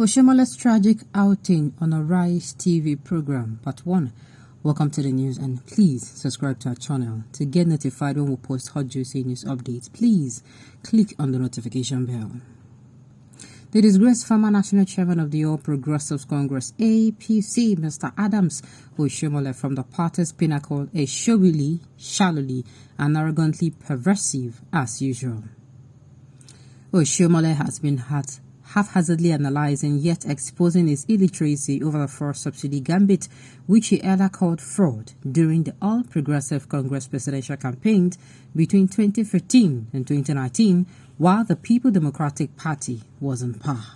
Oshiomole's tragic outing on a Rise TV program, part 1. Welcome to the news, and please subscribe to our channel to get notified when we post hot juicy news updates. Please click on the notification bell. The disgraced former national chairman of the All Progressives Congress APC, Mr. Adams Oshiomole, from the party's pinnacle, is showily, shallowly, and arrogantly perversive as usual. Oshiomole has been haphazardly analyzing yet exposing his illiteracy over the first subsidy gambit, which he earlier called fraud during the All Progressive Congress presidential campaign between 2015 and 2019, while the People Democratic Party was in power.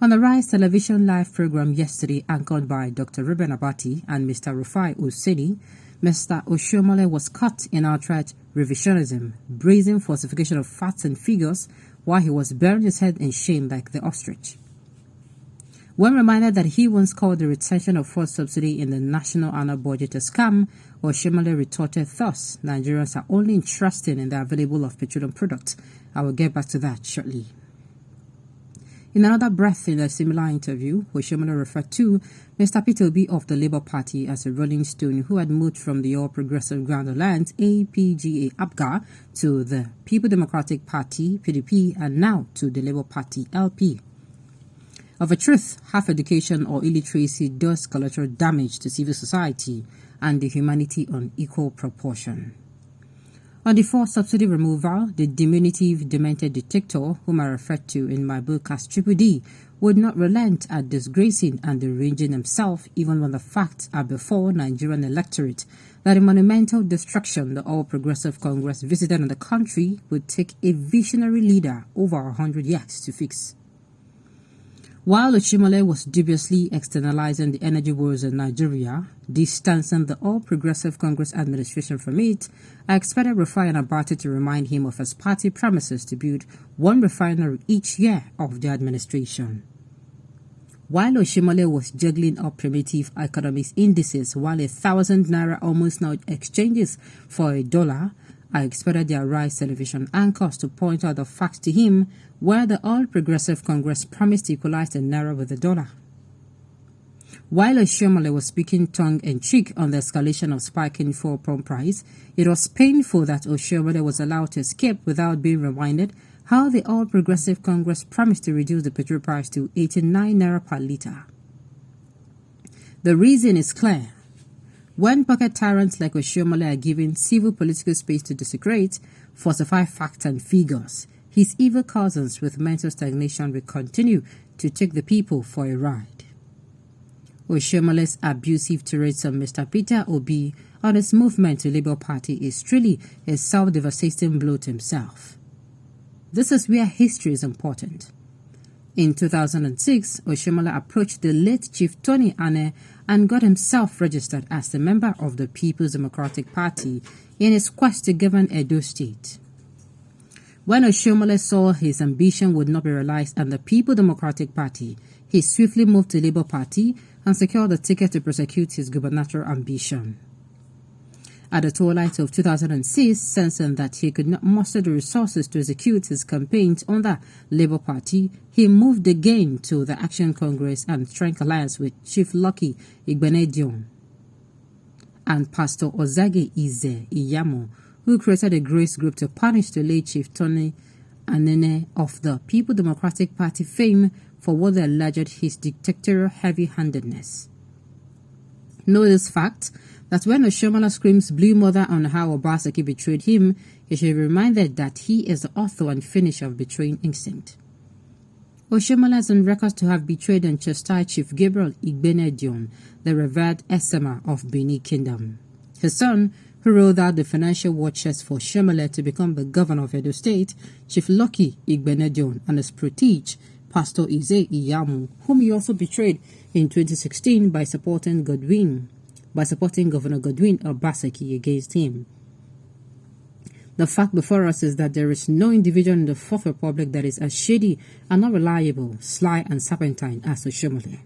On the Rise television live program yesterday, anchored by Dr. Ruben Abati and Mr. Rufai Oseni, Mr. Oshiomole was caught in outright revisionism, brazen falsification of facts and figures, while he was burying his head in shame like the ostrich. When reminded that he once called the retention of fuel subsidy in the national annual budget a scam, Oshiomole retorted thus: Nigerians are only interested in the available of petroleum products. I will get back to that shortly. In another breath, in a similar interview, Oshiomole referred to Mr. Peter Obi of the Labour Party as a rolling stone who had moved from the All Progressive Grand Alliance APGA APGA to the People Democratic Party PDP and now to the Labour Party LP. Of a truth, half education or illiteracy does collateral damage to civil society and the humanity on equal proportion. On the fourth subsidy removal, the diminutive, demented dictator, whom I referred to in my book as Triple D, would not relent at disgracing and deranging himself even when the facts are before Nigerian electorate that the monumental destruction the All Progressive Congress visited on the country would take a visionary leader over 100 years to fix. While Oshiomole was dubiously externalizing the energy woes in Nigeria, distancing the All Progressive Congress administration from it, I expected Rufai and Abati to remind him of his party promises to build one refinery each year of the administration. While Oshiomole was juggling up primitive economics indices while 1,000 naira almost now exchanges for $1, I expected their Rise television anchors to point out the facts to him where the All Progressive Congress promised to equalize the naira with the dollar. While Oshiomole was speaking tongue-in-cheek on the escalation of spiking fuel pump price, it was painful that Oshiomole was allowed to escape without being reminded how the All Progressive Congress promised to reduce the petrol price to 89 naira per litre. The reason is clear. When pocket tyrants like Oshiomole are given civil political space to desecrate, falsify facts and figures, his evil cousins with mental stagnation will continue to take the people for a ride. Oshiomole's abusive tirades on Mr. Peter Obi on his movement to Labour Party is truly a self-devastating blow to himself. This is where history is important. In 2006, Oshiomole approached the late Chief Tony Ane and got himself registered as a member of the People's Democratic Party in his quest to govern Edo State. When Oshiomole saw his ambition would not be realized and the People Democratic Party, he swiftly moved to Labour Party and secured a ticket to prosecute his gubernatorial ambition. At the twilight of 2006, sensing that he could not muster the resources to execute his campaigns under Labour Party, he moved again to the Action Congress and struck alliance with Chief Lucky Igbenedion and Pastor Ozage Ize Iyamo, who created a grace group to punish the late Chief Tony Anene of the People Democratic Party fame for what they alleged his dictatorial heavy-handedness. Know this fact, that when Oshiomole screams Blue Mother on how Obaseki betrayed him, he should be reminded that he is the author and finisher of betraying instinct. Oshiomole is on record to have betrayed and chastised Chief Gabriel Igbenedion, the revered Esema of Benin Kingdom. His son, who rolled out the financial war chest for Oshiomole to become the governor of Edo State, Chief Lucky Igbenedion, and his protege, Pastor Ize Iyamu, whom he also betrayed in 2016 by supporting Governor Godwin Obaseki against him. The fact before us is that there is no individual in the Fourth Republic that is as shady and unreliable, sly and serpentine as Oshiomole.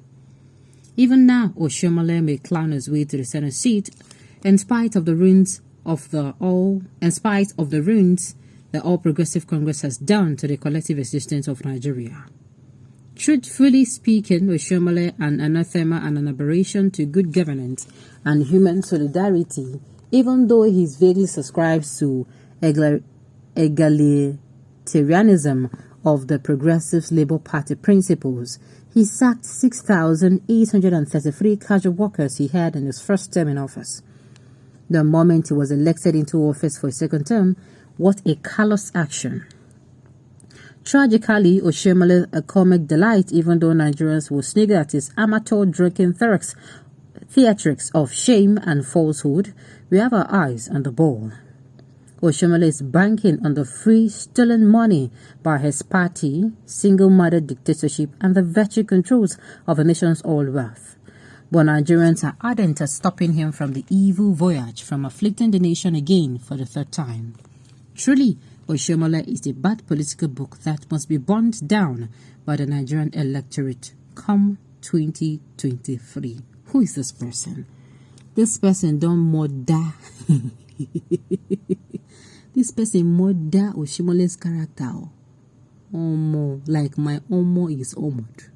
Even now, Oshiomole may clown his way to the Senate seat in spite of the ruins the All Progressive Congress has done to the collective existence of Nigeria. Truthfully speaking, Oshiomole an anathema and an aberration to good governance and human solidarity, even though he vaguely subscribes to egalitarianism of the Progressive Labour Party principles. He sacked 6,833 casual workers he had in his first term in office. The moment he was elected into office for a second term, what a callous action. Tragically, Oshiomole a comic delight, even though Nigerians will snigger at his amateur drinking theatrics of shame and falsehood. We have our eyes on the ball. Oshiomole is banking on the free stolen money by his party, single-minded dictatorship, and the virtue controls of the nation's oil wealth. But Nigerians are ardent at stopping him from the evil voyage from afflicting the nation again for the third time. Truly, Oshiomole is a bad political book that must be burned down by the Nigerian electorate come 2023. Who is this person? This person don't murder. This person murder Oshiomole's character. Omo, like my Omo is Omod.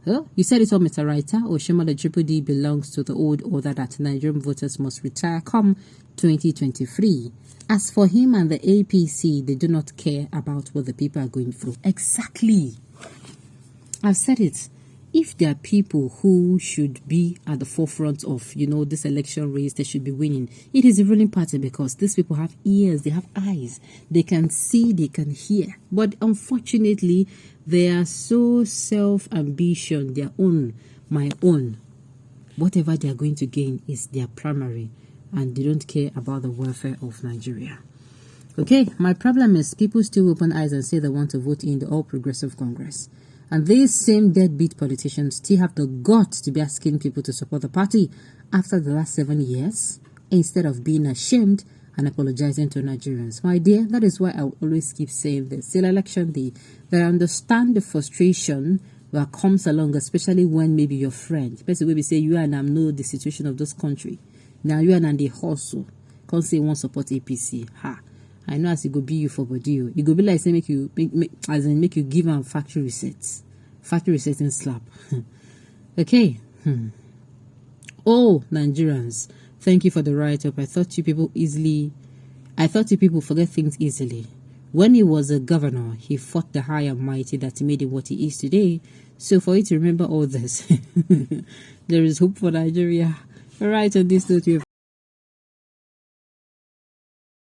Huh? You said it all, Mr. Writer. Oshiomole Triple D belongs to the old order that Nigerian voters must retire come 2023. As for him and the APC, they do not care about what the people are going through. Exactly. I've said it. If there are people who should be at the forefront of, this election race, they should be winning. It is the ruling party because these people have ears, they have eyes. They can see, they can hear. But unfortunately, they are so self-ambition, their own, my own. Whatever they are going to gain is their primary. And they don't care about the welfare of Nigeria. Okay, my problem is people still open eyes and say they want to vote in the All Progressive Congress. And these same deadbeat politicians still have the guts to be asking people to support the party after the last 7 years, instead of being ashamed and apologizing to Nigerians. My dear, that is why I will always keep saying this. Till election day, that I understand the frustration that comes along, especially when maybe your friend, especially when we say you and I know the situation of this country. Now you and they hustle. Can't say one support APC. Ha. I know as it go be you for body. It go be like say make you give them factory resets. Factory resetting slap. Okay. Oh, Nigerians, thank you for the write-up. I thought you people forget things easily. When he was a governor, he fought the high and mighty that made him what he is today. So for you to remember all this, there is hope for Nigeria. All right, on this note,